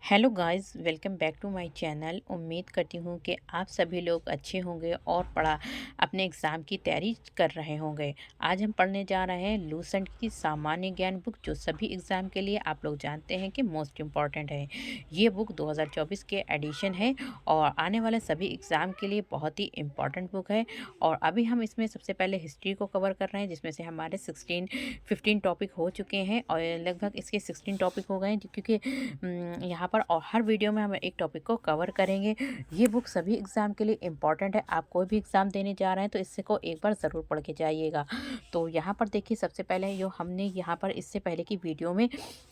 Hello guys, welcome back to my channel. उम्मीद करती हूँ कि आप सभी लोग अच्छे होंगे और अपने एग्ज़ाम की तैयारी कर रहे होंगे। आज हम पढ़ने जा रहे हैं लूसेंट की सामान्य ज्ञान बुक, जो सभी एग्ज़ाम के लिए आप लोग जानते हैं कि मोस्ट इम्पॉर्टेंट है। ये बुक 2024 के एडिशन है और आने वाले सभी एग्ज़ाम के लिए बहुत ही इम्पॉर्टेंट बुक है। और अभी हम इसमें सबसे पहले हिस्ट्री को कवर कर रहे हैं, जिसमें से हमारे 15 टॉपिक हो चुके हैं और लगभग इसके 16 टॉपिक हो गए हैं, क्योंकि यहाँ पर और हर वीडियो में हम एक टॉपिक को कवर करेंगे। ये बुक सभी एग्ज़ाम के लिए इम्पॉर्टेंट है। आप कोई भी एग्ज़ाम देने जा रहे हैं तो इससे को एक बार ज़रूर पढ़ के जाइएगा। तो यहाँ पर देखिए, सबसे पहले जो हमने यहाँ पर इससे पहले की वीडियो में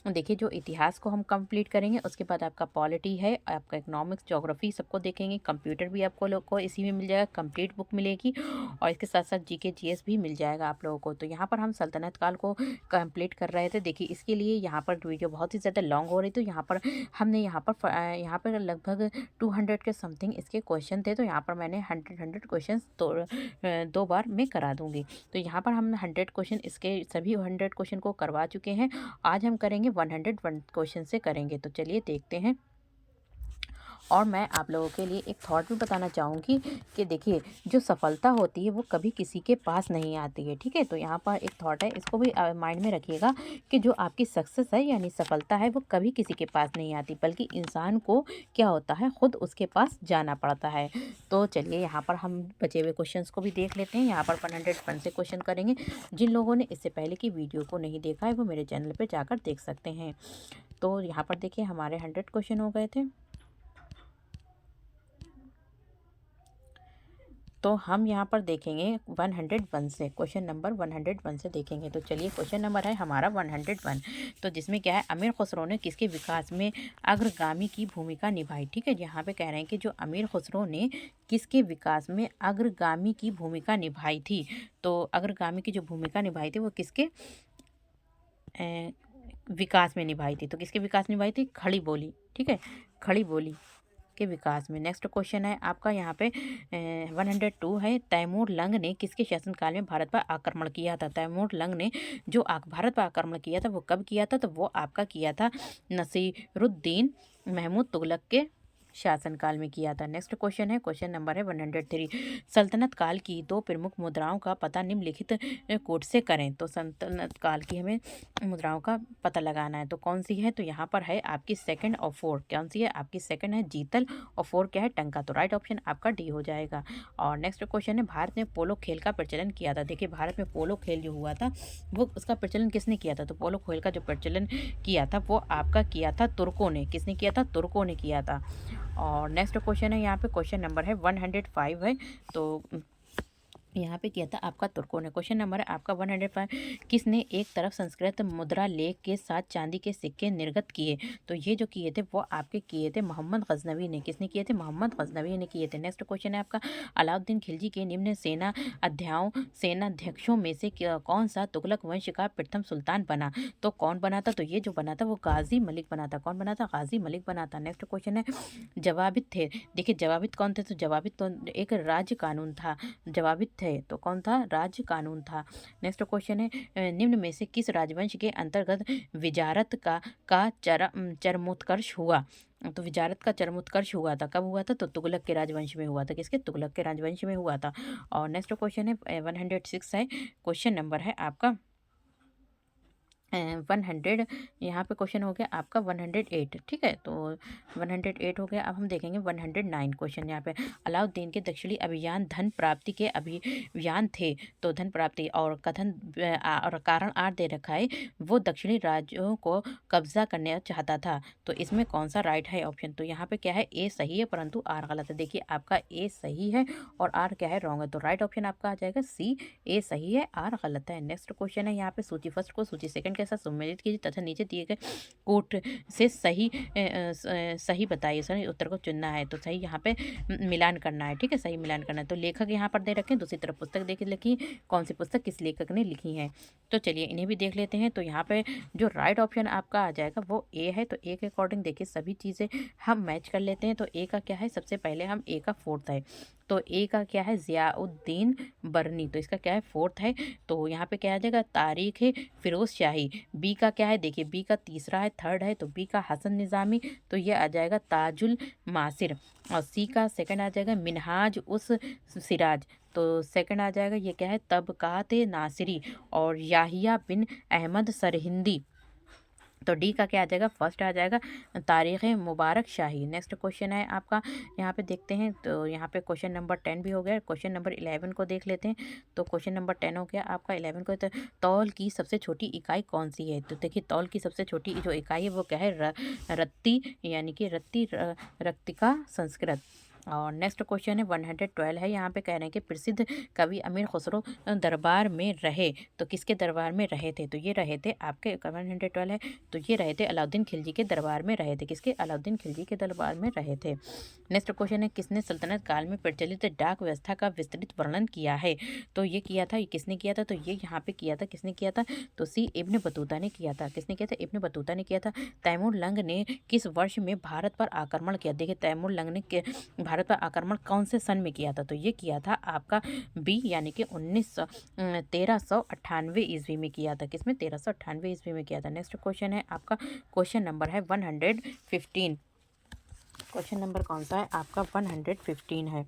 देखिए, जो इतिहास को हम कंप्लीट करेंगे, उसके बाद आपका पॉलिटी है, आपका इकोनॉमिक्स, ज्योग्राफी सबको देखेंगे। कंप्यूटर भी आपको लोग को इसी में मिल जाएगा, कंप्लीट बुक मिलेगी। और इसके साथ साथ जीके जीएस भी मिल जाएगा आप लोगों को। तो यहाँ पर हम सल्तनत काल को कंप्लीट कर रहे थे। देखिए, इसके लिए यहाँ पर वीडियो बहुत ही ज़्यादा लॉन्ग हो रही, तो यहाँ पर हमने यहाँ पर लगभग 200 के समथिंग इसके क्वेश्चन थे। तो यहाँ पर मैंने 100 क्वेश्चन दो बार में करा दूंगी। तो यहाँ पर हम 100 क्वेश्चन, इसके सभी 100 क्वेश्चन को करवा चुके हैं। आज हम करेंगे 101 क्वेश्चन से करेंगे। तो चलिए देखते हैं। और मैं आप लोगों के लिए एक थॉट भी बताना चाहूँगी कि देखिए, जो सफलता होती है वो कभी किसी के पास नहीं आती है। ठीक है, तो यहाँ पर एक थॉट है, इसको भी माइंड में रखिएगा कि जो आपकी सक्सेस है यानी सफलता है, वो कभी किसी के पास नहीं आती, बल्कि इंसान को क्या होता है, खुद उसके पास जाना पड़ता है। तो चलिए, यहाँ पर हम बचे हुए क्वेश्चंस को भी देख लेते हैं। यहाँ पर 101 से क्वेश्चन करेंगे। जिन लोगों ने इससे पहले की वीडियो को नहीं देखा है, वो मेरे चैनल पर जाकर देख सकते हैं। तो यहाँ पर देखिए, हमारे 100 क्वेश्चन हो गए थे। तो हम यहाँ पर देखेंगे 101 से, क्वेश्चन नंबर 101 से देखेंगे। तो चलिए, क्वेश्चन नंबर है हमारा 101। तो जिसमें क्या है, अमीर खुसरो ने किसके विकास में अग्रगामी की भूमिका निभाई। ठीक है, यहाँ पे कह रहे हैं कि जो अमीर खुसरो ने किसके विकास में अग्रगामी की भूमिका निभाई थी। तो अग्रगामी की जो भूमिका निभाई थी वो किसके विकास में निभाई थी। तो किसके विकास में निभाई थी? खड़ी बोली। ठीक है, खड़ी बोली के विकास में। नेक्स्ट क्वेश्चन है आपका यहाँ पे 102 है। तैमूर लंग ने किसके शासनकाल में भारत पर आक्रमण किया था। तैमूर लंग ने जो भारत पर आक्रमण किया था, वो कब किया था? तो वो आपका किया था नसीरुद्दीन महमूद तुगलक के शासनकाल में किया था। नेक्स्ट क्वेश्चन है, क्वेश्चन नंबर है 103। सल्तनत काल की दो प्रमुख मुद्राओं का पता निम्नलिखित कोड से करें। तो सल्तनत काल की हमें मुद्राओं का पता लगाना है। तो कौन सी है? तो यहाँ पर है आपकी सेकंड और फोर। कौन सी है? आपकी सेकंड है जीतल और फोर क्या है? टंका। तो राइट ऑप्शन आपका डी हो जाएगा। और नेक्स्ट क्वेश्चन है, भारत में पोलो खेल का प्रचलन किया था। देखिए, भारत में पोलो खेल जो हुआ था, वो उसका प्रचलन किसने किया था? तो पोलो खेल का जो प्रचलन किया था, वो आपका किया था तुर्कों ने। किसने किया था? तुर्कों ने किया था। और नेक्स्ट क्वेश्चन है, यहाँ पे क्वेश्चन नंबर है 105 है। तो यहाँ पे किया था आपका तुर्कों ने। क्वेश्चन नंबर है आपका 105। किसने एक तरफ संस्कृत मुद्रा लेख के साथ चांदी के सिक्के निर्गत किए? तो ये जो किए थे, वो आपके किए थे मोहम्मद गजनवी ने। किसने किए थे? मोहम्मद गजनवी ने किए थे। नेक्स्ट क्वेश्चन है आपका, अलाउद्दीन खिलजी के निम्न सेनाध्यक्षों में से कौन सा तुगलक वंश का प्रथम सुल्तान बना? तो कौन बना था? तो ये जो बना था वो गाजी मलिक बना था। कौन बना था? गाजी मलिक बना था। नेक्स्ट क्वेश्चन है, जवाबित थे। देखिए, जवाबित कौन थे? तो जवाबित तो एक राज्य कानून था। जवाबित थे तो कौन था? राज्य कानून था। नेक्स्ट क्वेश्चन है, निम्न में से किस राजवंश के अंतर्गत विजारत का चरमोत्कर्ष हुआ? तो विजारत का चरमोत्कर्ष हुआ था, कब हुआ था? तो तुगलक के राजवंश में हुआ था। किसके? तुगलक के राजवंश में हुआ था। और नेक्स्ट क्वेश्चन है 106 है। क्वेश्चन नंबर है आपका 100। यहाँ पे क्वेश्चन हो गया आपका 108। ठीक है, तो 108 हो गया। अब हम देखेंगे 109 क्वेश्चन। यहाँ पे अलाउद्दीन के दक्षिणी अभियान धन प्राप्ति के अभियान थे। तो धन प्राप्ति और कथन और कारण आर दे रखा है, वो दक्षिणी राज्यों को कब्जा करना चाहता था। तो इसमें कौन सा राइट है ऑप्शन? तो यहाँ पे क्या है? ए सही है, परंतु आर गलत है। देखिए, आपका ए सही है और आर क्या है? रॉन्ग है। तो राइट ऑप्शन आपका आ जाएगा सी, ए सही है, आर गलत है। नेक्स्ट क्वेश्चन है, यहाँ पे सूची फर्स्ट को सूची सेकंड के साथ सम्मिलित कीजिए तथा नीचे दिए गए कोट से सही बताइए। सही उत्तर को चुनना है। तो सही यहाँ पे मिलान करना है। ठीक है, सही मिलान करना है। तो लेखक यहाँ पर दे रखें, दूसरी तरफ पुस्तक देखिए लिखी, कौन सी पुस्तक किस लेखक ने लिखी है। तो चलिए, इन्हें भी देख लेते हैं। तो यहाँ पे जो राइट ऑप्शन आपका आ जाएगा वो ए है। तो ए के अकॉर्डिंग देखिए, सभी चीज़ें हम मैच कर लेते हैं। तो ए का क्या है? सबसे पहले हम ए का फोर्थ है, तो ए का क्या है, ज़ियाउद्दीन बरनी, तो इसका क्या है, फोर्थ है। तो यहाँ पे क्या आ जाएगा, तारीख है फिरोज शाही। बी का क्या है, देखिए बी का तीसरा है, थर्ड है, तो बी का हसन निज़ामी, तो ये आ जाएगा ताजुल मासिर। और सी का सेकंड आ जाएगा मिनहाज उस सिराज, तो सेकंड आ जाएगा ये क्या है, तबकात नासिरी और याहिया बिन अहमद सरहिंदी। तो डी का क्या आ जाएगा, फर्स्ट आ जाएगा तारीख़ मुबारक शाही। नेक्स्ट क्वेश्चन है आपका, यहाँ पे देखते हैं, तो यहाँ पे क्वेश्चन नंबर 10 भी हो गया। क्वेश्चन नंबर 11 को देख लेते हैं। तो क्वेश्चन नंबर 10 हो गया आपका, 11 को, तो तौल की सबसे छोटी इकाई कौन सी है। तो देखिए तौल की सबसे छोटी जो इकाई है वो क्या है, रत्ती, यानी कि रत्ती रक्तिका संस्कृत। और नेक्स्ट क्वेश्चन है 112 है, यहाँ पे कह रहे हैं कि प्रसिद्ध कवि अमीर खुसरो दरबार में रहे, तो किसके दरबार में रहे थे, तो ये रहे थे आपके 112 है, तो ये रहे थे अलाउद्दीन खिलजी के दरबार में रहे थे, किसके, अलाउद्दीन खिलजी के दरबार में रहे थे। नेक्स्ट क्वेश्चन है किसने सल्तनत काल में प्रचलित डाक व्यवस्था का विस्तृत वर्णन किया है, तो ये किया था, ये किसने किया था, तो ये यहाँ पे किया था, किसने किया था, तो सी इब्न बतूता ने किया था। किसने किया था, इब्न बतूता ने किया था। तैमूर लंग ने किस वर्ष में भारत पर आक्रमण किया, देखिए तैमूर लंग ने भारत पर आक्रमण कौन से सन में किया था, तो ये किया था आपका बी, यानी कि 1398 ईस्वी में किया था। किसमें, 1398 ईस्वी में किया था। नेक्स्ट क्वेश्चन है आपका, क्वेश्चन नंबर है 115। क्वेश्चन नंबर कौन सा है आपका, 115 है।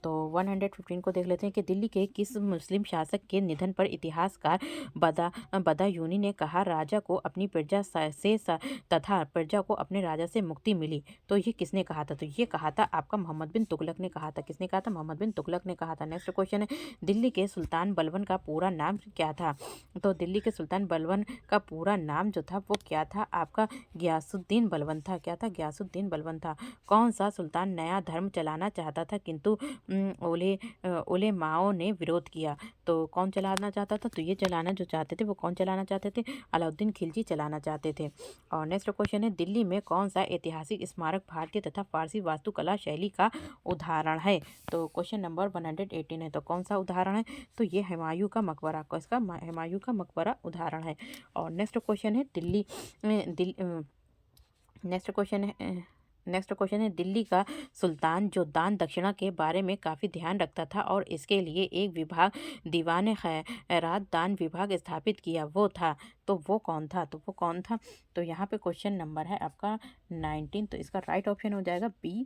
तो 115 को देख लेते हैं कि दिल्ली के किस मुस्लिम शासक के निधन पर इतिहासकार बदायूनी ने कहा, राजा को अपनी प्रजा तथा प्रजा को अपने राजा से मुक्ति मिली, तो ये किसने कहा था, तो ये कहा था आपका मोहम्मद बिन तुगलक ने कहा था। किसने कहा था, मोहम्मद बिन तुगलक ने कहा था। नेक्स्ट क्वेश्चन है दिल्ली के सुल्तान बलबन का पूरा नाम क्या था, तो दिल्ली के सुल्तान बलबन का पूरा नाम जो था वो क्या था आपका, गयासुद्दीन बलबन था। क्या था, गयासुद्दीन बलबन था। कौन सा सुल्तान नया धर्म चलाना चाहता था किंतु उलेमाओं ने विरोध किया, तो कौन चलाना चाहता था, तो ये चलाना जो चाहते थे वो कौन चलाना चाहते थे, अलाउद्दीन खिलजी चलाना चाहते थे। और नेक्स्ट क्वेश्चन है दिल्ली में कौन सा ऐतिहासिक स्मारक भारतीय तथा फारसी वास्तुकला शैली का उदाहरण है, तो क्वेश्चन नंबर 118 है, तो कौन सा उदाहरण है, तो ये हुमायूं का मकबरा, इसका हुमायूं का मकबरा उदाहरण है। और नेक्स्ट क्वेश्चन है नेक्स्ट क्वेश्चन है दिल्ली का सुल्तान जो दान दक्षिणा के बारे में काफ़ी ध्यान रखता था और इसके लिए एक विभाग, दीवान खैरात दान विभाग स्थापित किया, वो था, तो वो कौन था, तो वो कौन था, तो यहाँ पे क्वेश्चन नंबर है आपका 19, तो इसका राइट ऑप्शन हो जाएगा बी,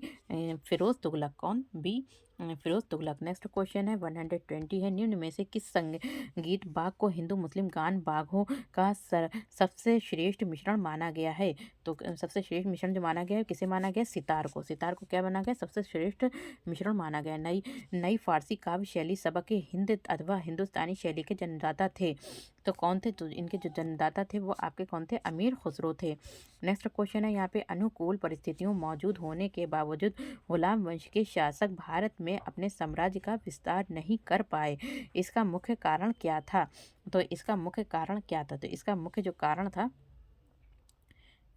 फिरोज तुगलक। कौन, B, Firoz Tughlaq. Next question है 120 है, निम्न में से किस संगीत बाग को हिंदू मुस्लिम गान बागों का सबसे श्रेष्ठ मिश्रण माना गया है, तो सबसे श्रेष्ठ मिश्रण जो माना गया है किसे माना गया, सितार को। सितार को क्या माना गया, सबसे श्रेष्ठ मिश्रण माना गया। नई फारसी काव्य शैली सबक के हिंद अथवा हिंदुस्तानी शैली के जन्मदाता थे, तो कौन थे, तो इनके जो जन्मदाता थे वो आपके कौन थे, अमीर खुसरो थे। नेक्स्ट क्वेश्चन है यहाँ पे अनुकूल परिस्थितियों मौजूद होने के बावजूद गुलाम वंश के शासक भारत में अपने साम्राज्य का विस्तार नहीं कर पाए, इसका मुख्य कारण क्या था, तो इसका मुख्य कारण क्या था, तो इसका मुख्य जो कारण था,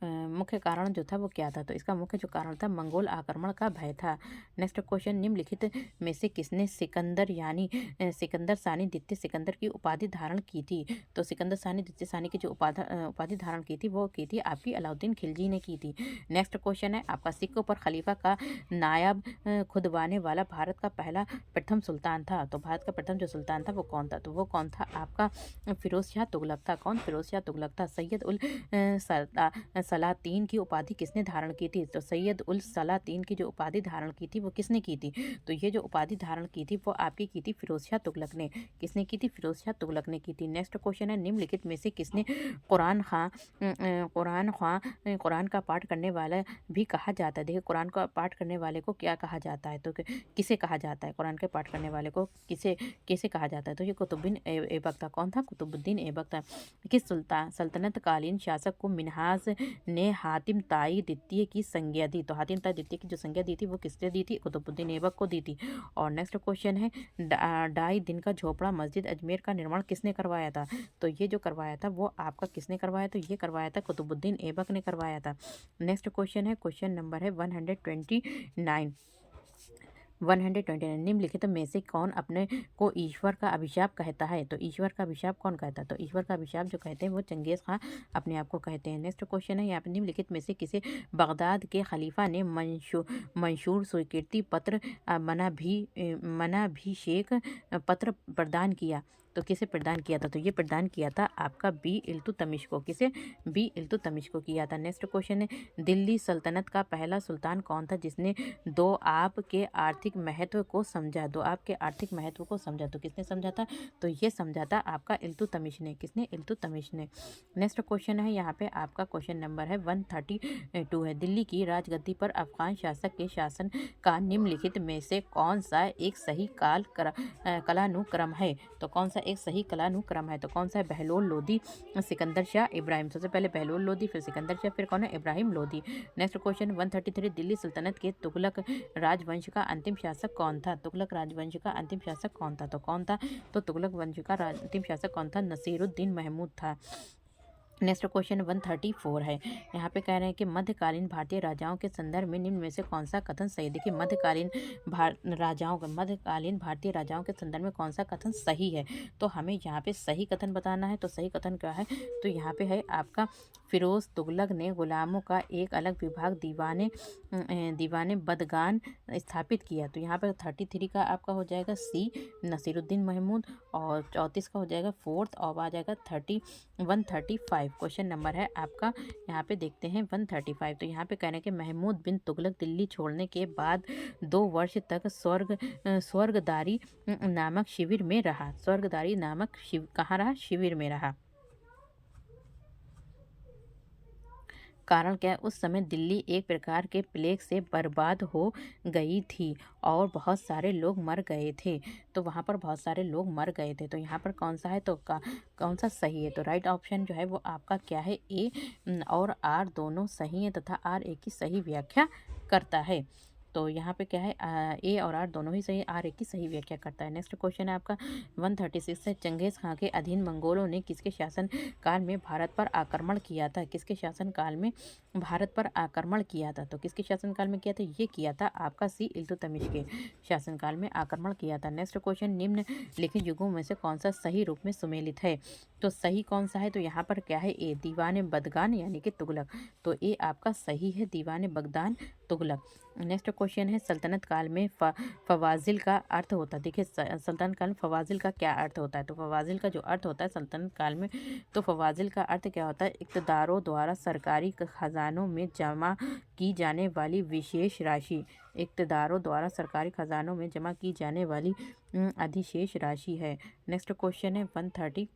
मुख्य कारण जो था वो क्या था, तो इसका मुख्य जो कारण था मंगोल आक्रमण का भय था। नेक्स्ट क्वेश्चन निम्नलिखित में से किसने सिकंदर यानी सिकंदर सानी द्वितीय सिकंदर की उपाधि धारण की थी, तो सिकंदर सानी द्वितीय सानी की जो उपाधि धारण की थी वो की थी आपकी अलाउद्दीन खिलजी ने की थी। नेक्स्ट क्वेश्चन है आपका सिक्कों पर खलीफा का नायब खुदवाने वाला भारत का पहला प्रथम सुल्तान था, तो भारत का प्रथम जो सुल्तान था वो कौन था, तो वो कौन था आपका फिरोज शाह तुगलक था। कौन, फिरोज शाह तुगलक था। सैयद उल सलातीन की उपाधि किसने धारण की थी, तो सैयद उल सलातीन की जो उपाधि धारण की थी वो किसने की थी, तो ये जो उपाधि धारण की थी वो आपकी की थी फिरोज शाह तुगलक ने। किसने की थी, फिरोज शाह तुगलक ने की थी। नेक्स्ट क्वेश्चन है निम्नलिखित में से किसने कुरान का पाठ करने वाला भी कहा जाता है, देखिए कुरान का पाठ करने वाले को क्या कहा जाता है, तो किसे कहा जाता है, कुरान के पाठ करने वाले को किसे कहा जाता है, तो ये कुतुबुद्दीन ऐबक था। कौन था, कुतुबुद्दीन ऐबक था। किस सल्तनत कालीन शासक को मिन्हाज ने हातिम ताई द्वितीय की संज्ञा दी, तो हातिम ताई द्वितीय की जो संज्ञा दी थी वो किसने दी थी, कुतुबुद्दीन ऐबक को दी थी। और नेक्स्ट क्वेश्चन है ढाई दिन का झोपड़ा मस्जिद अजमेर का निर्माण किसने करवाया था, तो ये जो करवाया था वो आपका किसने करवाया, तो ये करवाया था कुतुबुद्दीन ऐबक ने करवाया था। नेक्स्ट क्वेश्चन है क्वेश्चन नंबर है 129। 129 निम्नलिखित में से कौन अपने को ईश्वर का अभिशाप कहता है? तो ईश्वर का अभिशाप कौन कहता है? तो ईश्वर का अभिशाप जो कहते हैं वो चंगेज़ खां अपने आप को कहते हैं। नेक्स्ट क्वेश्चन है यहाँ पे निम्नलिखित में से किसे बगदाद के खलीफा ने मंशूर स्वीकृति पत्र मनाभिषेक पत्र प्रदान किया? तो किसे प्रदान किया था? तो ये प्रदान किया था आपका बी इल्तुतमिश को। किसे? बी इल्तुतमिश को किया था। नेक्स्ट क्वेश्चन है दिल्ली सल्तनत का पहला सुल्तान कौन था जिसने दो आप के आर्थिक महत्व को समझा? दो आप के आर्थिक महत्व को समझा। तो किसने समझा था? तो ये समझा था आपका इल्तुतमिश ने। किसने? इल्तुतमिश ने। नेक्स्ट क्वेश्चन है यहाँ पे आपका क्वेश्चन नंबर है 132 है दिल्ली की राजगद्दी पर अफगान शासक के शासन का निम्नलिखित में से कौन सा एक सही कलानुक्रम है? तो कौन सा एक सही कलानुक्रम है? तो कौन सा है? बहलोल लोदी, सिकंदर शाह, इब्राहिम। सबसे पहले बहलोल लोदी, फिर सिकंदर शाह, फिर कौन है? इब्राहिम लोदी। नेक्स्ट क्वेश्चन 133 दिल्ली सल्तनत के तुगलक राजवंश का अंतिम शासक कौन था? तुगलक राजवंश का अंतिम शासक कौन था? तो कौन था? तो तुगलक वंश का अंतिम शासक कौन था? नसीरुद्दीन महमूद था। नेक्स्ट क्वेश्चन 134 है यहाँ पे कह रहे हैं कि मध्यकालीन भारतीय राजाओं के संदर्भ में निम्न में से कौन सा कथन सही है? देखिए मध्यकालीन भारतीय राजाओं के संदर्भ में कौन सा कथन सही है? तो हमें यहाँ पे सही कथन बताना है। तो सही कथन क्या है? तो यहाँ पे है आपका फिरोज तुगलक ने गुलामों का एक अलग विभाग दीवाने बदगान स्थापित किया। तो यहाँ पे 33 का आपका हो जाएगा सी नसीरुद्दीन महमूद, और 34 का हो जाएगा फोर्थ, और आ जाएगा 135। क्वेश्चन नंबर है आपका यहाँ पे देखते हैं 135। तो यहाँ पे कह रहे हैं कि महमूद बिन तुगलक दिल्ली छोड़ने के बाद 2 वर्ष तक स्वर्गदारी नामक शिविर में रहा। स्वर्गदारी नामक कहाँ रहा? शिविर में रहा। कारण क्या है? उस समय दिल्ली एक प्रकार के प्लेग से बर्बाद हो गई थी और बहुत सारे लोग मर गए थे। तो वहाँ पर बहुत सारे लोग मर गए थे। तो यहाँ पर कौन सा है? तो कौन सा सही है? तो राइट ऑप्शन जो है वो आपका क्या है? ए और आर दोनों सही है तथा आर ए की सही व्याख्या करता है। तो यहाँ पे क्या है? ए और आर दोनों ही सही, आर ए की सही व्याख्या करता है। नेक्स्ट क्वेश्चन है आपका 136 है चंगेज खां के अधीन मंगोलों ने किसके शासन काल में भारत पर आक्रमण किया था? किसके शासन काल में भारत पर आक्रमण किया था? तो किसके शासनकाल में किया था? ये किया था आपका सी इल्तुतमिश के शासनकाल में आक्रमण किया था। नेक्स्ट क्वेश्चन निम्नलिखित युगों में से कौन सा सही रूप में सुमेलित है? तो सही कौन सा है? तो यहाँ पर क्या है? ए दीवाने बदगान यानी कि तुगलक। तो ए आपका सही है, दीवाने बगदान तुगलक। नेक्स्ट क्वेश्चन है सल्तनत काल में फवाजिल का अर्थ होता है। देखिए सल्तनत काल में फवाजिल का क्या अर्थ होता है? तो फवाजिल का जो अर्थ होता है सल्तनत काल में, तो फवाजिल का अर्थ क्या होता है? इक़्तिदारों द्वारा सरकारी खजानों में जमा की जाने वाली विशेष राशि। इक़्तिदारों द्वारा सरकारी खजानों में जमा की जाने वाली अधिशेष राशि है। नेक्स्ट क्वेश्चन है 138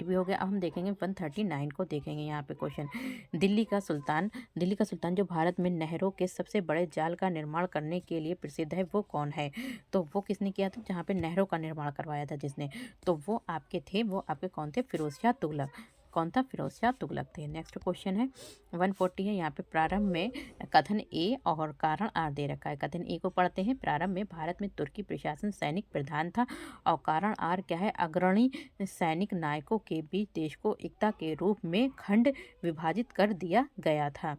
भी हो गया। अब हम देखेंगे 139 को देखेंगे यहाँ पे क्वेश्चन। दिल्ली का सुल्तान जो भारत में नहरों के सबसे बड़े जाल का निर्माण करने के लिए प्रसिद्ध है वो कौन है? तो वो किसने किया था? जहाँ पे नहरों का निर्माण करवाया था जिसने, तो वो आपके कौन थे? फिरोज शाह तुगलक। कौन था? फिरोज शाह तुगलक थे। नेक्स्ट क्वेश्चन है 140 है यहाँ पे प्रारंभ में कथन ए और कारण आर दे रखा है। कथन ए को पढ़ते हैं। प्रारंभ में भारत में तुर्की प्रशासन सैनिक प्रधान था, और कारण आर क्या है? अग्रणी सैनिक नायकों के बीच देश को एकता के रूप में खंड विभाजित कर दिया गया था।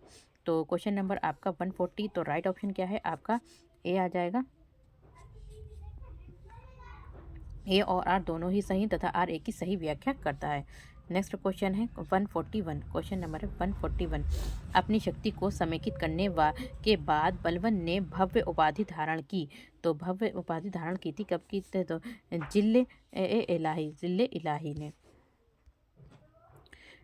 तो क्वेश्चन नंबर आपका 140, तो राइट ऑप्शन क्या है आपका? ए आ जाएगा। ए और आर दोनों ही सही तथा आर ए की सही व्याख्या करता है। नेक्स्ट क्वेश्चन है 141। क्वेश्चन नंबर है 141। अपनी शक्ति को समेकित करने के बाद बलबन ने भव्य उपाधि धारण की। तो भव्य उपाधि धारण की थी कब की? तो जिले इलाही ने।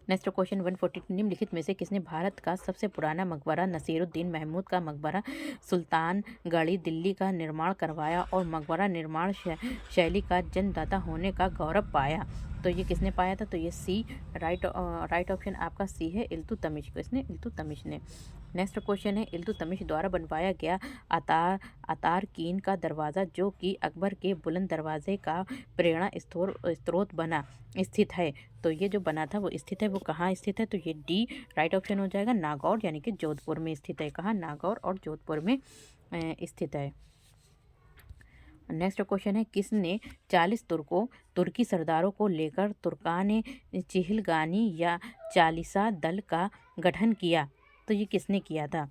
नेक्स्ट क्वेश्चन 142 निम्नलिखित में से किसने भारत का सबसे पुराना मकबरा नसीरुद्दीन महमूद का मकबरा सुल्तानगढ़ी दिल्ली का निर्माण करवाया और मकबरा निर्माण शैली का जन्मदाता होने का गौरव पाया? तो ये किसने पाया था? तो ये सी राइट ऑप्शन आपका सी है इल्तुतमिश। किसने? इल्तुतमिश ने। नेक्स्ट क्वेश्चन है इल्तुतमिश द्वारा बनवाया गया अतारकीन का दरवाज़ा जो कि अकबर के बुलंद दरवाजे का प्रेरणा स्रोत बना स्थित है। तो ये जो बना था वो स्थित है, वो कहाँ स्थित है? तो ये डी राइट ऑप्शन हो जाएगा, नागौर यानी कि जोधपुर में स्थित है। कहाँ? नागौर और जोधपुर में स्थित है। नेक्स्ट क्वेश्चन है किसने 40 तुर्की सरदारों को लेकर तुर्कान चिहलगानी या चालीसा दल का गठन किया? तो ये किसने किया था?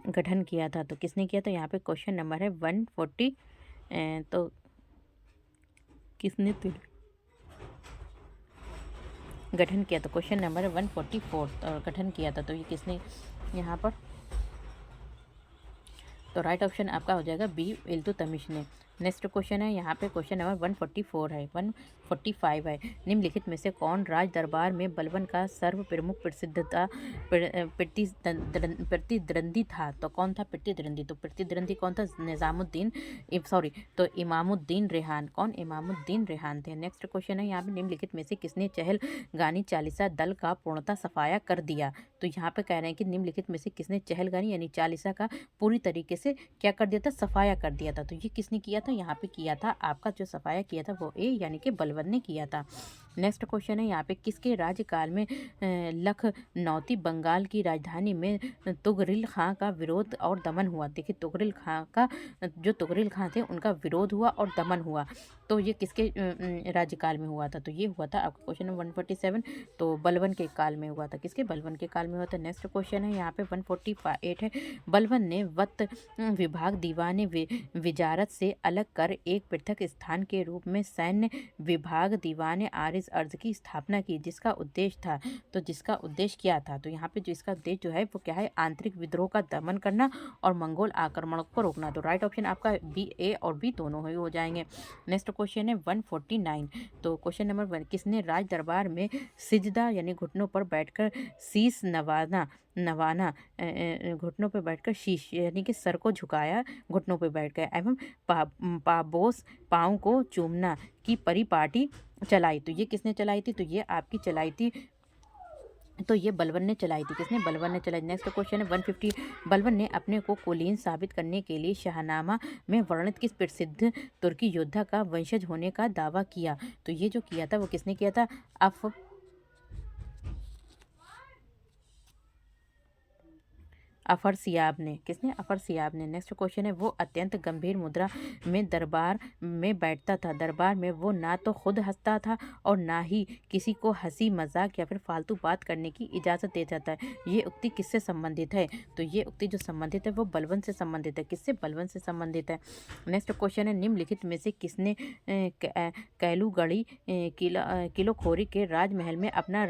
गठन किया था। तो किसने किया था? यहाँ पे क्वेश्चन नंबर है 140। तो किसने गठन किया? तो क्वेश्चन नंबर है 144 और गठन किया था। तो ये किसने यहाँ पर? तो राइट ऑप्शन आपका हो जाएगा बी, इल्तुतमिश ने। नेक्स्ट क्वेश्चन है यहाँ पे क्वेश्चन नंबर 144 है, 145 है। निम्नलिखित में से कौन राज दरबार में बलबन का सर्व प्रमुख प्रसिद्धता प्रतिद्वंदी था? तो कौन था प्रतिद्वंदी? तो प्रतिद्वंदी कौन था? निजामुद्दीन, सॉरी, तो इमामुद्दीन रेहान। कौन? इमामुद्दीन रेहान थे। नेक्स्ट क्वेश्चन है यहाँ पे निम्नलिखित में से किसने चहल गानी चालीसा दल का पूर्णतः सफाया कर दिया? तो यहाँ पे कह रहे हैं कि निम्नलिखित में से किसने चहल गानी यानी चालीसा का पूरी तरीके से क्या कर दिया था? सफाया कर दिया था। तो ये किसने किया था? यहाँ पे किया था आपका जो सफाया किया था वो ए यानी कि बलबन ने किया था। नेक्स्ट क्वेश्चन है यहाँ पे किसके राज्यकाल में लखनौती बंगाल की राजधानी में तुगरिल खां का विरोध और दमन हुआ? देखिए तुगरिल खां का जो तुगरिल खां थे उनका विरोध हुआ और दमन हुआ। तो ये किसके राज्यकाल में हुआ था? तो ये हुआ था आपका क्वेश्चन नंबर 147। तो बलबन के काल में हुआ था। किसके? बलबन के काल में हुआ था। नेक्स्ट क्वेश्चन है यहाँ पे 148 है। बलबन ने वक्त विभाग दीवाने विजारत से अलग कर एक पृथक स्थान के रूप में सैन्य विभाग दीवाने आरिज अर्ज की स्थापना की, जिसका उद्देश्य था। तो जिसका उद्देश्य क्या था? तो यहाँ पे जो इसका उद्देश्य जो है वो क्या है? आंतरिक विद्रोह का दमन करना और मंगोल आक्रमण को रोकना। तो राइट ऑप्शन आपका बी, ए और बी दोनों ही हो जाएंगे। नेक्स्ट क्वेश्चन है 149। तो क्वेश्चन नंबर 1, किसने राज दरबार में सिजदा यानी घुटनों पर बैठकर शीश नवाना घुटनों पर बैठकर शीश यानी कि सर को झुकाया घुटनों पर बैठकर एवं पाबोस पाँव को चूमना की परिपाटी चलाई? तो ये किसने चलाई थी? तो ये आपकी चलाई थी, तो ये बलबन ने चलाई थी। किसने? बलबन ने चलाई। नेक्स्ट क्वेश्चन है 150। बलबन ने अपने को कुलीन साबित करने के लिए शाहनामा में वर्णित किस प्रसिद्ध तुर्की योद्धा का वंशज होने का दावा किया? तो ये जो किया था वो किसने किया था? अफरसियाब ने। किसने? अफरसियाब ने। नेक्स्ट क्वेश्चन है वो अत्यंत गंभीर मुद्रा में दरबार में बैठता था। दरबार में वो ना तो खुद हंसता था और ना ही किसी को हंसी मजाक या फिर फालतू बात करने की इजाज़त देता था। ये उक्ति किससे संबंधित है? तो ये उक्ति जो संबंधित है वो बलबन से संबंधित है। किससे? बलबन से संबंधित है। नेक्स्ट क्वेश्चन है निम्नलिखित में से किसने कैलूगढ़ी किलोखोरी के राजमहल में अपना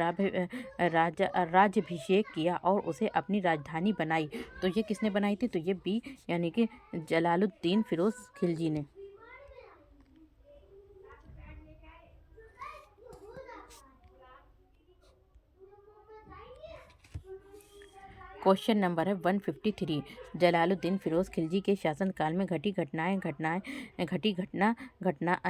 राज्याभिषेक किया और उसे अपनी राजधानी बनाई? तो ये किसने बनाई थी? तो ये बी यानी कि जलालुद्दीन फिरोज खिलजी ने। क्वेश्चन नंबर है 153। जलालुद्दीन फिरोज खिलजी के शासनकाल में घटी घटना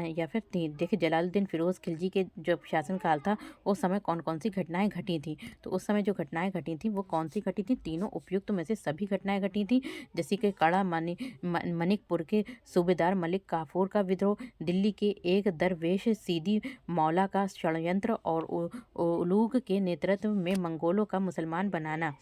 या फिर थी। देखिए जलालुद्दीन फिरोज खिलजी के जब शासनकाल था उस समय कौन कौन सी घटनाएं घटी थी? तो उस समय जो घटनाएं घटी थी वो कौन सी घटी थी? तीनों उपयुक्त में से सभी घटनाएं घटी थी, जैसे कि कड़ा मनिकपुर के सूबेदार मलिक काफूर का विद्रोह, दिल्ली के एक दरवेश सीदी मौला का षड्यंत्र और उलूग के नेतृत्व में मंगोलों का मुसलमान बनाना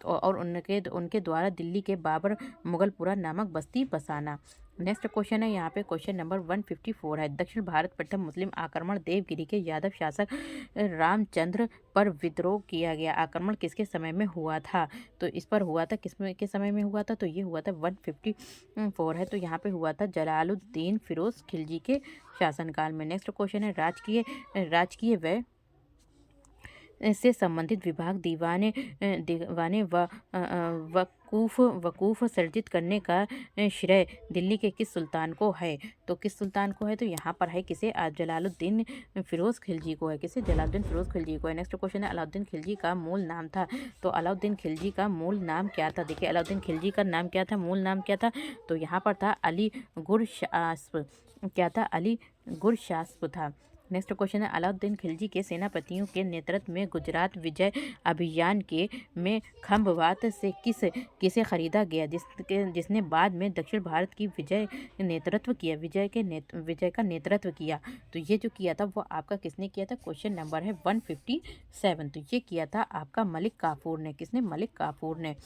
और उनके द्वारा दिल्ली के बाबर मुगलपुरा नामक बस्ती बसाना। नेक्स्ट क्वेश्चन है यहाँ पे क्वेश्चन नंबर 154 है। दक्षिण भारत प्रथम मुस्लिम आक्रमण देवगिरी के यादव शासक रामचंद्र पर विद्रोह किया गया आक्रमण किसके समय में हुआ था? तो इस पर हुआ था के समय में हुआ था? तो ये हुआ था 154 है। तो यहाँ पे हुआ था जलालुद्दीन फिरोज खिलजी के शासनकाल में। नेक्स्ट क्वेश्चन है राजकीय व्यय से संबंधित विभाग दीवाने वकूफ सर्जित करने का श्रेय दिल्ली के किस सुल्तान को है? तो किस सुल्तान को है? तो यहाँ पर है किसे? जलालुद्दीन फिरोज खिलजी को है। किसे? जलालुद्दीन फिरोज खिलजी को है। नेक्स्ट क्वेश्चन है अलाउद्दीन खिलजी का मूल नाम था। तो अलाउद्दीन खिलजी का मूल नाम क्या था? देखिए अलाउद्दीन खिलजी का नाम क्या था? मूल नाम क्या था? तो यहाँ पर था अली गुरशास्प। क्या था? अली गुरशास्प था। नेक्स्ट क्वेश्चन है अलाउद्दीन खिलजी के सेनापतियों के नेतृत्व में गुजरात विजय अभियान में खंभवात से किसे खरीदा गया जिसने बाद में दक्षिण भारत की विजय का नेतृत्व किया? तो ये जो किया था वो आपका किसने किया था? क्वेश्चन नंबर है 157। तो ये किया था आपका मलिक काफूर ने। किसने? मलिक काफूर ने।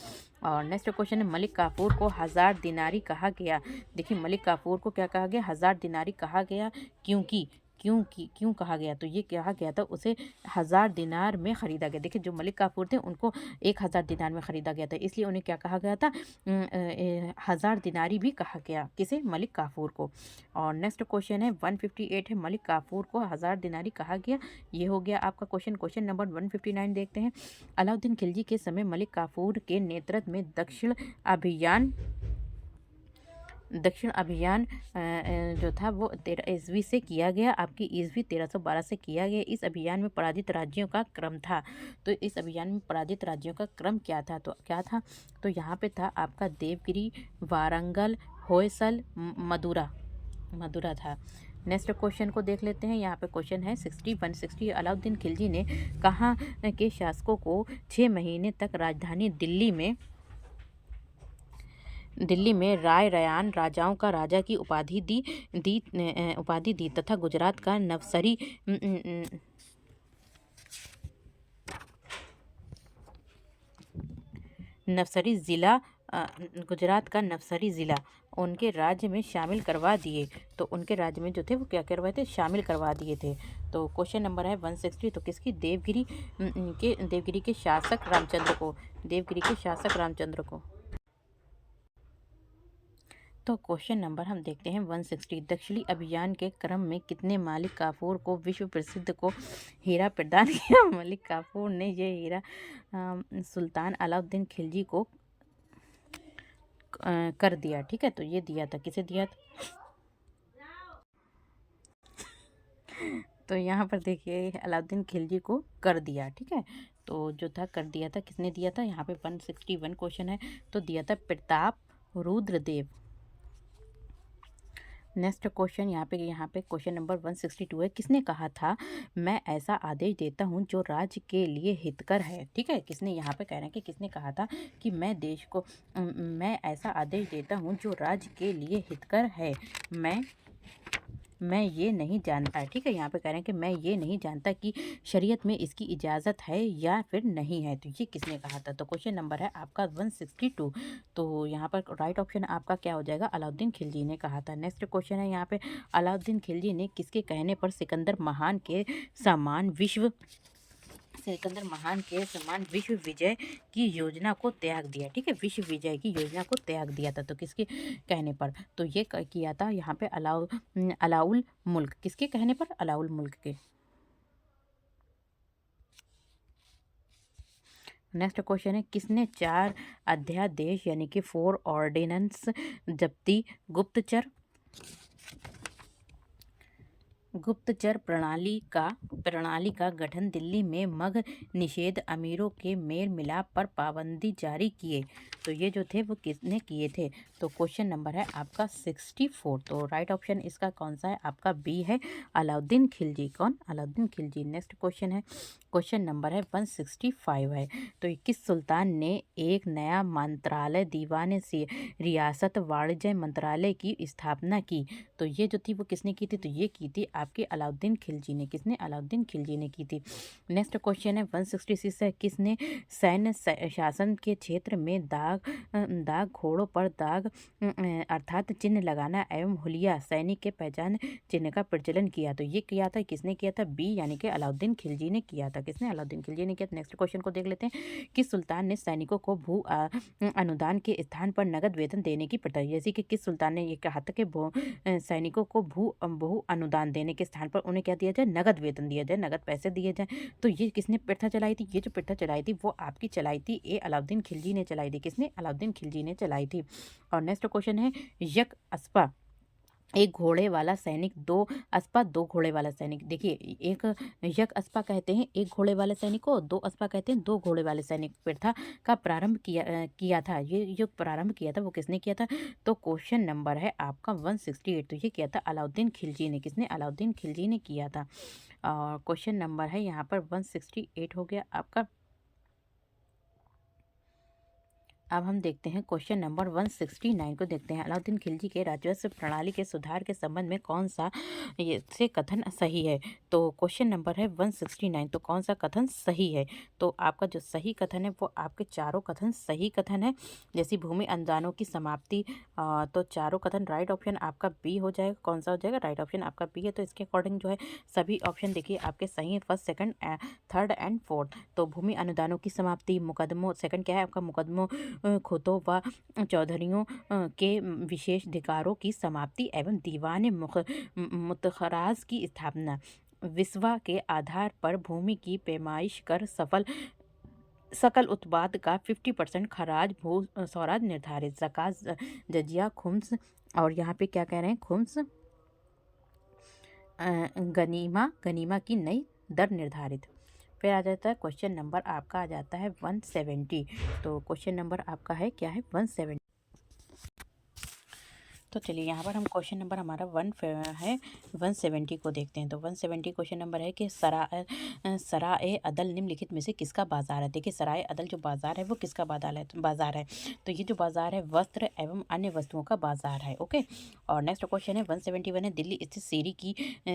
और नेक्स्ट क्वेश्चन है मलिक काफूर को 1000 दिनारी कहा गया। देखिए मलिक काफूर को क्या कहा गया? 1000 दिनारी कहा गया। क्योंकि क्यों कहा गया? तो ये कहा गया था उसे 1000 दिनार में ख़रीदा गया। देखिए जो मलिक काफ़ूर थे उनको 1000 दिनार में ख़रीदा गया था, इसलिए उन्हें क्या कहा गया था? 1000 दिनारी भी कहा गया। किसे? मलिक काफ़ूर को। और नेक्स्ट क्वेश्चन है 158 है, मलिक काफ़ूर को 1000 दिनारी कहा गया। ये हो गया आपका क्वेश्चन। क्वेश्चन नंबर 159 देखते हैं। अलाउद्दीन खिलजी के समय मलिक काफ़ूर के नेतृत्व में दक्षिण अभियान जो था वो 13 ईस्वी से किया गया। आपकी ईस्वी 1312 से किया गया। इस अभियान में पराजित राज्यों का क्रम था। तो इस अभियान में पराजित राज्यों का क्रम क्या था? तो क्या था? तो यहाँ पे था आपका देवगिरी, वारंगल, होयसल, मदुरा था। नेक्स्ट क्वेश्चन को देख लेते हैं। यहाँ पे क्वेश्चन है 160 अलाउद्दीन खिलजी ने कहाँ के शासकों को 6 महीने तक राजधानी दिल्ली में राय रयान राजाओं का राजा की उपाधि दी तथा गुजरात का नवसरी ज़िला उनके राज्य में शामिल करवा दिए। तो उनके राज्य में जो थे वो क्या करवाए थे? शामिल करवा दिए थे। तो क्वेश्चन नंबर है 160। तो किसकी? देवगिरी के शासक रामचंद्र को। तो क्वेश्चन नंबर हम देखते हैं 160। दक्षिणी अभियान के क्रम में कितने मलिक काफूर को विश्व प्रसिद्ध को हीरा प्रदान किया? मलिक काफूर ने ये हीरा सुल्तान अलाउद्दीन खिलजी को कर दिया। ठीक है, तो ये दिया था, किसे दिया था? तो यहाँ पर देखिए अलाउद्दीन खिलजी को कर दिया। ठीक है, तो जो था कर दिया था, किसने दिया था? यहाँ पे 161 क्वेश्चन है, तो दिया था प्रताप रुद्रदेव। नेक्स्ट क्वेश्चन यहाँ पे क्वेश्चन नंबर 162 है। किसने कहा था मैं ऐसा आदेश देता हूँ जो राज्य के लिए हितकर है? ठीक है, किसने? यहाँ पे कह रहे हैं कि किसने कहा था कि मैं ऐसा आदेश देता हूँ जो राज्य के लिए हितकर है। मैं ये नहीं जानता। ठीक है, यहाँ पे कह रहे हैं कि मैं ये नहीं जानता कि शरीयत में इसकी इजाज़त है या फिर नहीं है। तो ये किसने कहा था? तो क्वेश्चन नंबर है आपका 162। तो यहाँ पर राइट ऑप्शन आपका क्या हो जाएगा? अलाउद्दीन खिलजी ने कहा था। नेक्स्ट क्वेश्चन है यहाँ पे अलाउद्दीन खिलजी ने किसके कहने पर सिकंदर महान के समान विश्व विजय की योजना को त्याग दिया? ठीक है, विश्व विजय की योजना को त्याग दिया था। तो किसके कहने पर? तो ये किया था यहाँ पे अलाउल मुल्क। किसके कहने पर? अलाउल मुल्क के। नेक्स्ट क्वेश्चन है किसने 4 अध्यादेश यानी कि 4 ऑर्डिनेंस जब्ती गुप्तचर प्रणाली का गठन, दिल्ली में मग निषेध, अमीरों के मेल मिलाप पर पाबंदी जारी किए? तो ये जो थे वो किसने किए थे? तो क्वेश्चन नंबर है आपका 64। तो राइट ऑप्शन इसका कौन सा है? आपका बी है, अलाउद्दीन खिलजी। कौन? अलाउद्दीन खिलजी। नेक्स्ट क्वेश्चन है, क्वेश्चन नंबर है 165 है। तो किस सुल्तान ने एक नया मंत्रालय दीवान से रियासत वाणिज्य मंत्रालय की स्थापना की? तो ये जो थी वो किसने की थी? तो ये की थी आपके अलाउद्दीन खिलजी ने। किसने? अलाउद्दीन खिलजी ने की थी। नेक्स्ट क्वेश्चन है 166 है। किसने सैन्य शासन के क्षेत्र में दाग घोड़ों पर दाग अर्थात चिन्ह लगाना एवं हुलिया सैनिक के पहचान चिन्ह का प्रचलन किया? तो ये किया था, किसने किया था? बी यानी कि अलाउद्दीन खिलजी ने किया था। किसने? अलाउद्दीन खिलजी ने किया। नेक्स्ट क्वेश्चन को देख लेते हैं। किस सुल्तान ने सैनिकों को भू अनुदान के स्थान पर नगद वेतन देने की प्रथा? जैसे कि किस सुल्तान ने ये कहा था कि सैनिकों को भू अनुदान देने के स्थान पर उन्हें क्या दिया जाए? नगद वेतन दिया जाए, नगद पैसे दिए जाए। तो ये किसने प्रथा चलाई थी? ये जो प्रथा चलाई थी वो आपकी चलाई थी ए अलाउद्दीन खिलजी ने चलाई थी। किसने? अलाउद्दीन खिलजी ने चलाई थी। और नेक्स्ट क्वेश्चन है यक अस्पा एक घोड़े वाला सैनिक, दो अस्पा दो घोड़े वाला सैनिक। देखिए एक यक अस्पा कहते हैं एक घोड़े वाले सैनिक को, दो अस्पा कहते हैं दो घोड़े वाले सैनिक। प्रथा का प्रारंभ किया था, ये जो प्रारंभ किया था वो किसने किया था? तो क्वेश्चन नंबर है आपका 168। तो ये किया था अलाउद्दीन खिलजी ने। किसने? अलाउद्दीन खिलजी ने किया था। और क्वेश्चन नंबर है यहाँ पर 168 हो गया आपका। अब हम देखते हैं क्वेश्चन नंबर 169 को देखते हैं। अलाउद्दीन खिलजी के राजस्व प्रणाली के सुधार के संबंध में कौन सा ये से कथन सही है। तो क्वेश्चन नंबर है 169, तो कौन सा कथन सही है। तो आपका जो सही कथन है वो आपके चारों कथन सही कथन है। जैसे भूमि अनुदानों की समाप्ति, तो चारों कथन राइट ऑप्शन आपका बी हो जाएगा। कौन सा हो जाएगा, राइट ऑप्शन आपका बी है। तो इसके अकॉर्डिंग जो है सभी ऑप्शन देखिए आपके सही है, first second third and fourth. तो भूमि अनुदानों की समाप्ति, मुकदमों, सेकंड क्या है आपका, मुकदमों खोतों व चौधरियों के विशेषाधिकारों की समाप्ति एवं दीवान मुतखराज की स्थापना, विस्वा के आधार पर भूमि की पैमाइश कर सकल उत्पाद का 50% खराज भू स्वराज निर्धारित, जकात, जजिया, खुम्स, और यहाँ पे क्या कह रहे हैं, खुम्स, गनीमा की नई दर निर्धारित। फिर आ जाता है क्वेश्चन नंबर आपका आ जाता है 170। तो क्वेश्चन नंबर आपका है क्या है, 170। तो चलिए यहाँ पर हम क्वेश्चन नंबर हमारा 170 को देखते हैं। तो 170 क्वेश्चन नंबर है कि सराय अदल निम्नलिखित में से किसका बाजार है। देखिए सराय अदल जो बाजार है वो किसका बाजार है। तो ये जो बाजार है वस्त्र एवं अन्य वस्तुओं का बाजार है। ओके, और नेक्स्ट क्वेश्चन है 171 है, दिल्ली स्थित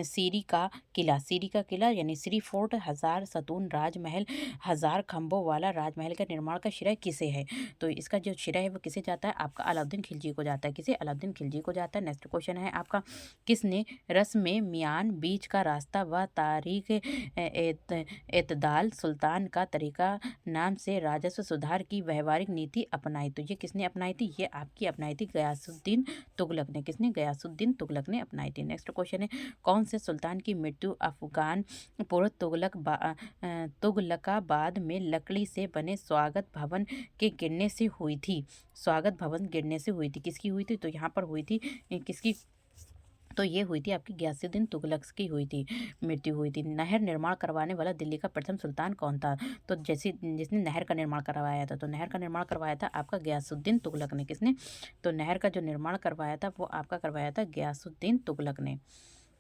सीरी का किला यानी सीरी फोर्ट, 1000 सतून राजमहल, 1000 खंभों वाला राजमहल का निर्माण का श्रेय किसे है। तो इसका जो श्रेय है वो किसे जाता है, आपका अलाउद्दीन खिलजी को जाता है। किसे, अलाउद्दीन खिलजी को जाता है। नेक्स्ट क्वेश्चन है आपका, किसने रस में मियान बीच का रास्ता व तारीख एतदाल सुल्तान का तरीका नाम से राजस्व सुधार की व्यवहारिक नीति अपनाई। तो ये किसने अपनाई थी, ये आपकी अपनाई थी गयासुद्दीन तुगलक ने। किसने, गयासुद्दीन तुगलक ने अपनाई थी। नेक्स्ट क्वेश्चन है, कौन से सुल्तान की मृत्यु अफगान पुर तुगलकाबाद में लकड़ी से बने स्वागत भवन के गिरने से हुई थी। स्वागत भवन गिरने से हुई थी, किसकी हुई थी, तो यहाँ पर हुई थी किसकी, तो ये हुई थी आपकी गयासुद्दीन तुगलक की हुई थी, मृत्यु हुई थी। नहर निर्माण करवाने वाला दिल्ली का प्रथम सुल्तान कौन था। तो जैसे जिसने नहर का निर्माण करवाया था, तो नहर का निर्माण करवाया था आपका गयासुद्दीन तुगलक ने। किसने, तो नहर का जो निर्माण करवाया था वो आपका करवाया था गयासुद्दीन तुगलक ने।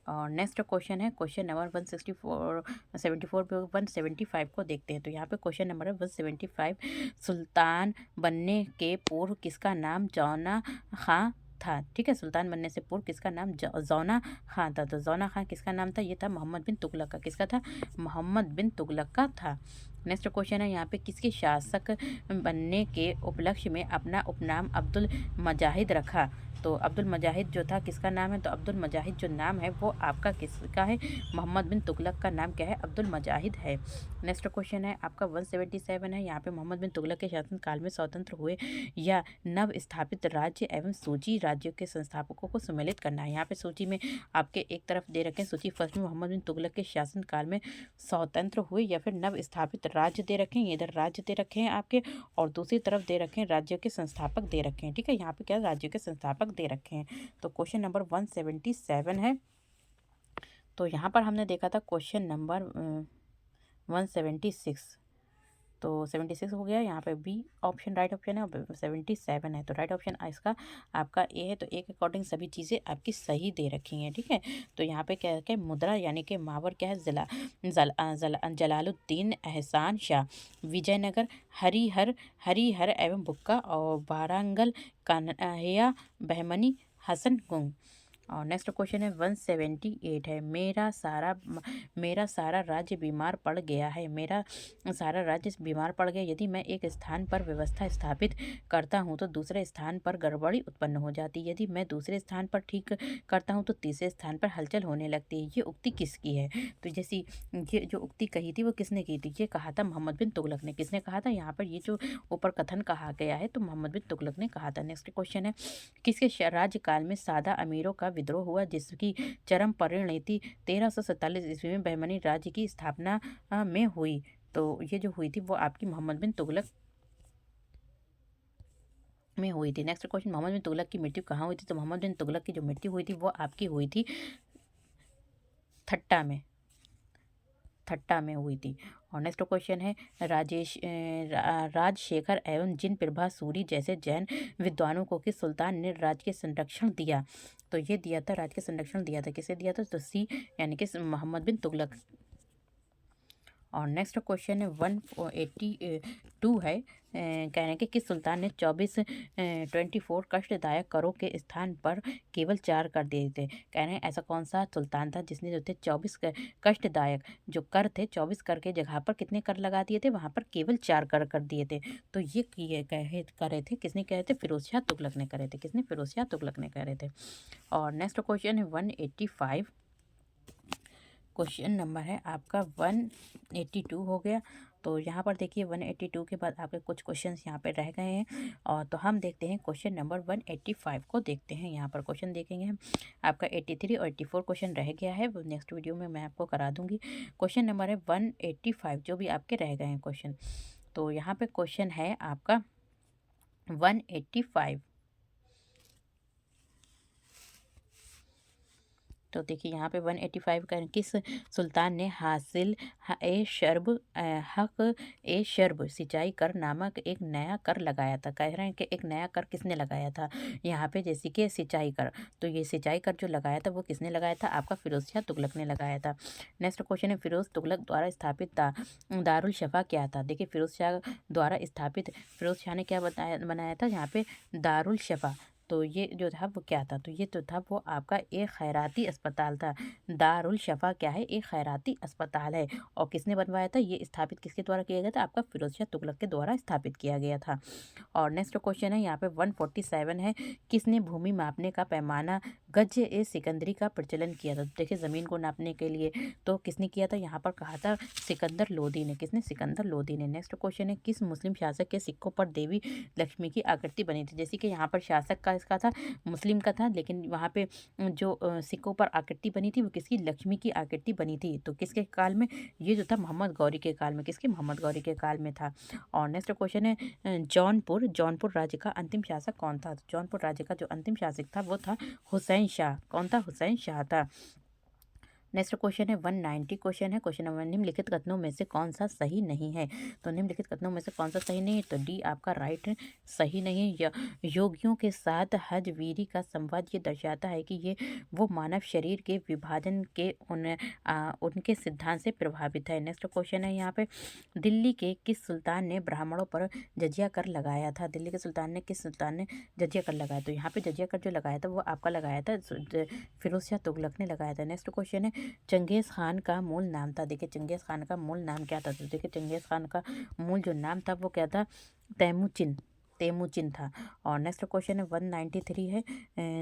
और नेक्स्ट क्वेश्चन है क्वेश्चन नंबर 174 पे 175 को देखते हैं। तो यहाँ पे क्वेश्चन नंबर है 175, सुल्तान बनने के पूर्व किसका नाम जौना खां था। ठीक है, सुल्तान बनने से पूर्व किसका नाम जौना खां था। तो जौना खां किसका नाम था, ये था मोहम्मद बिन तुगलक का। किसका था, मोहम्मद बिन तुगलक का था। नेक्स्ट क्वेश्चन है यहाँ पे, किसके शासक बनने के उपलक्ष्य में अपना उपनाम अब्दुल मजाहिद रखा। तो अब्दुल मजाहिद जो था किसका नाम है, तो अब्दुल मजाहिद जो नाम है वो आपका किसका है, मोहम्मद बिन तुगलक का नाम क्या है, अब्दुल मजाहिद है। नेक्स्ट क्वेश्चन है आपका 177 है, यहाँ पे मोहम्मद बिन तुगलक के शासनकाल में स्वतंत्र हुए या नव स्थापित राज्य एवं सूची राज्यों के संस्थापकों को सम्मिलित करना है। यहाँ पे सूची में आपके एक तरफ दे रखे हैं, सूची फर्स्ट में मोहम्मद बिन तुगलक के शासनकाल में स्वतंत्र हुए या फिर नव स्थापित राज्य दे रखे हैं, इधर राज्य दे रखे हैं आपके, और दूसरी तरफ दे रखे हैं राज्यों के संस्थापक दे रखे हैं। ठीक है, यहाँ पे क्या राज्यों के संस्थापक दे रखे हैं। तो क्वेश्चन नंबर 177 है। तो यहाँ पर हमने देखा था क्वेश्चन नंबर 176, तो 76 हो गया। यहाँ पे बी ऑप्शन राइट ऑप्शन है, और 77 है, तो राइट ऑप्शन इसका आपका ए है। तो ए के अकॉर्डिंग सभी चीज़ें आपकी सही दे रखी हैं। ठीक है, तो यहाँ पे क्या है, मुद्रा यानी कि मावर क्या है, जलालुद्दीन एहसान शाह, विजयनगर, हरिहर एवं बुक्का, और वारंगल कन्हैया बहमनी हसन गुंग। और नेक्स्ट क्वेश्चन है 178 है, मेरा सारा राज्य बीमार पड़ गया है। मेरा सारा राज्य बीमार पड़ गया, यदि मैं एक स्थान पर व्यवस्था स्थापित करता हूँ तो दूसरे स्थान पर गड़बड़ी उत्पन्न हो जाती है, यदि मैं दूसरे स्थान पर ठीक करता हूँ तो तीसरे स्थान पर हलचल होने लगती है। ये उक्ति किसकी है, तो जैसी ये जो उक्ति कही थी वो किसने की थी, ये कहा था मोहम्मद बिन तुगलक ने। किसने कहा था, यहाँ पर ये जो ऊपर कथन कहा गया है तो मोहम्मद बिन तुगलक ने कहा था। नेक्स्ट क्वेश्चन है, किसके राज्यकाल में सादा अमीरों का विद्रोह हुआ जिसकी चरम परिणति 1347 ईस्वी में बहमनी राज्य की स्थापना में हुई। तो ये जो हुई थी वो आपकी मोहम्मद बिन तुगलक में हुई थी। नेक्स्ट क्वेश्चन, मोहम्मद बिन तुगलक की मृत्यु कहाँ हुई थी, तो मोहम्मद बिन तुगलक की जो मृत्यु हुई थी वो आपकी हुई थी थट्टा में हुई थी। और नेक्स्ट क्वेश्चन है, राजशेखर एवं जिन प्रभा सूरी जैसे जैन विद्वानों को किस सुल्तान ने राज्य के संरक्षण दिया। तो ये दिया था, राज्य के संरक्षण दिया था, किसे दिया था, तो सी यानी कि मोहम्मद बिन तुगलक। और नेक्स्ट क्वेश्चन है 182 है। कह रहे हैं कि किस सुल्तान ने 24 कष्टदायक करों के स्थान पर केवल 4 कर दिए थे। कह रहे हैं ऐसा कौन सा सुल्तान था जिसने जो थे 24 कष्टदायक जो कर थे, 24 कर के जगह पर कितने कर लगा दिए थे, वहाँ पर केवल 4 कर दिए थे। तो ये करे थे, किसने कहे थे? फिरोज शाह तुगलक ने करे थे। किसने? फिरोज शाह तुगलक ने करे थे। और नेक्स्ट क्वेश्चन है 185। क्वेश्चन नंबर है आपका 182 हो गया। तो यहाँ पर देखिए 182 के बाद आपके कुछ क्वेश्चंस यहाँ पे रह गए हैं। और तो हम देखते हैं क्वेश्चन नंबर 185 को देखते हैं। यहाँ पर क्वेश्चन देखेंगे हम। आपका 83 और 84 क्वेश्चन रह गया है, वो नेक्स्ट वीडियो में मैं आपको करा दूंगी। क्वेश्चन नंबर है 185 जो भी आपके रह गए हैं क्वेश्चन। तो यहाँ पे क्वेश्चन है आपका 185। तो देखिए यहाँ पे 185 का किस सुल्तान ने हासिल हक ए शर्ब सिंचाई कर नामक एक नया कर लगाया था। कह रहे हैं कि एक नया कर किसने लगाया था यहाँ पे, जैसे कि सिंचाई कर। तो ये सिंचाई कर जो लगाया था वो किसने लगाया था? आपका फिरोज शाह तुगलक ने लगाया था। नेक्स्ट क्वेश्चन है फिरोज तुगलक द्वारा स्थापित दारुल शफा क्या था। देखिए फिरोज शाह द्वारा स्थापित, फिरोज शाह ने क्या बनाया था यहाँ पे? दारुल शफा। तो ये जो था वो क्या था? तो ये तो था वो आपका एक खैराती अस्पताल था। दारुल शफा क्या है? एक खैराती अस्पताल है। और किसने बनवाया था? ये स्थापित किसके द्वारा किया गया था? आपका फिरोज शाह तुगलक के द्वारा स्थापित किया गया था। और नेक्स्ट क्वेश्चन है यहाँ पे 147 है। किसने भूमि मापने का पैमाना गज ए सिकंदरी का प्रचलन किया था? देखिए ज़मीन को नापने के लिए तो किसने किया था? यहाँ पर कहा था सिकंदर लोदी ने। किसने? सिकंदर लोदी ने। नेक्स्ट क्वेश्चन है किस मुस्लिम शासक के सिक्कों पर देवी लक्ष्मी की आकृति बनी थी? जैसे कि यहाँ पर शासक का इसका था, मुस्लिम का था, लेकिन वहाँ पे जो सिक्कों पर आकृति बनी थी वो किसकी? लक्ष्मी की आकृति बनी थी। तो किसके काल में? ये जो था मोहम्मद गौरी के काल में। किसके? मोहम्मद गौरी के काल में था। और नेक्स्ट क्वेश्चन है जौनपुर राज्य का अंतिम शासक कौन था? तो जौनपुर राज्य का जो अंतिम शासक था वो था हुसैन शाह। कौन था? हुसैन शाह था। नेक्स्ट क्वेश्चन है 190 क्वेश्चन है। क्वेश्चन नंबर निम्नलिखित कथनों में से कौन सा सही नहीं है? तो निम्नलिखित कथनों में से कौन सा सही नहीं है? तो डी आपका राइट सही नहीं है। योगियों के साथ हज वीरी का संवाद ये दर्शाता है कि ये वो मानव शरीर के विभाजन के उनके सिद्धांत से प्रभावित है। नेक्स्ट क्वेश्चन है यहाँ पे दिल्ली के किस सुल्तान ने ब्राह्मणों पर जजिया कर लगाया था? दिल्ली के सुल्तान ने, किस सुल्तान ने जजिया कर लगाया? तो यहाँ पे जजिया कर जो लगाया था वो आपका लगाया था फिरोज शाह तुगलक ने लगाया था। नेक्स्ट क्वेश्चन है चंगेज खान का मूल नाम था। देखिए चंगेज खान का मूल नाम क्या था? तो देखिए चंगेज खान का मूल जो नाम था वो क्या था? तेमुचिन था। और नेक्स्ट क्वेश्चन है 193 है।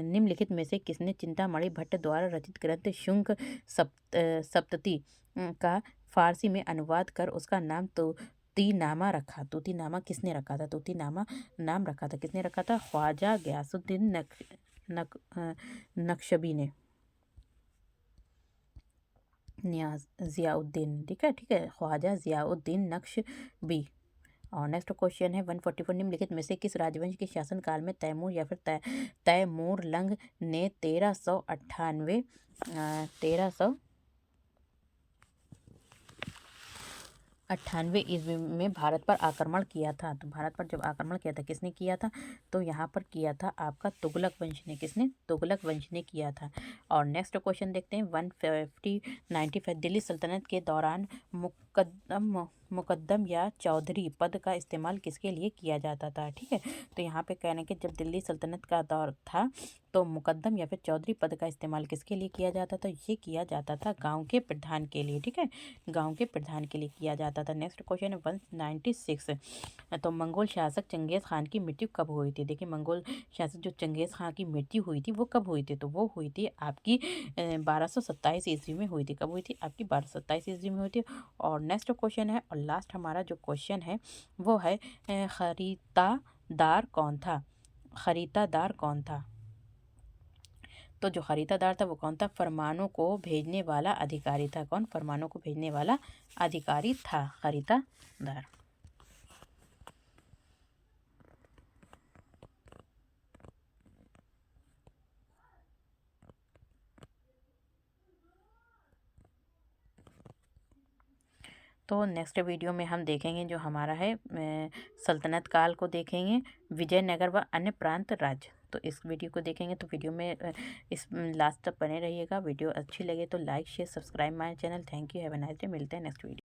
निम्नलिखित में से किसने चिंतामणि भट्ट द्वारा रचित ग्रंथ शुंग सप्तती का फारसी में अनुवाद कर उसका नाम तूतीनामा रखा? तूतीनामा किसने रखा था? तूतीनामा नाम रखा था, किसने रखा था? ख्वाजा गयासुद्दीन नक्शबी ने। जियाउद्दीन, ठीक है, ख्वाजा जियाउद्दीन नक्शबी। और नेक्स्ट क्वेश्चन है 144 निम्नलिखित में से किस राजवंश के शासनकाल में तैमूर या फिर तैमूरलंग ने 1398 ईस्वी में भारत पर आक्रमण किया था? तो भारत पर जब आक्रमण किया था किसने किया था? तो यहाँ पर किया था आपका तुगलक वंश ने। किसने? तुगलक वंश ने किया था। और नेक्स्ट क्वेश्चन देखते हैं 195 दिल्ली सल्तनत के दौरान मुकद्दम या चौधरी पद का इस्तेमाल किसके लिए किया जाता था? ठीक है, तो यहाँ पे कहने कि जब दिल्ली सल्तनत का दौर था तो मुकद्दम या फिर चौधरी पद का इस्तेमाल किसके लिए किया जाता था? ये किया जाता था गांव के प्रधान के लिए। ठीक है, गांव के प्रधान के लिए किया जाता था। नेक्स्ट क्वेश्चन है 196। तो मंगोल शासक चंगेज खान की मृत्यु कब हुई थी? देखिए मंगोल शासक जो चंगेज खान की मृत्यु हुई थी वो कब हुई थी? तो वो हुई थी आपकी 1227 ईस्वी में हुई थी। कब हुई थी? आपकी 1227 ईस्वी में हुई थी। और नेक्स्ट क्वेश्चन है और लास्ट हमारा जो क्वेश्चन है वो है खरीदादार कौन था? खरीदादार कौन था? तो जो खरीदादार था वो कौन था? फरमानों को भेजने वाला अधिकारी था। कौन? फरमानों को भेजने वाला अधिकारी था खरीदादार। तो नेक्स्ट वीडियो में हम देखेंगे जो हमारा है सल्तनत काल को देखेंगे, विजयनगर व अन्य प्रांत राज्य। तो इस वीडियो को देखेंगे तो वीडियो में इस लास्ट तक बने रहिएगा। वीडियो अच्छी लगे तो like share subscribe my channel. Thank you, have a nice day. मिलते हैं नेक्स्ट वीडियो।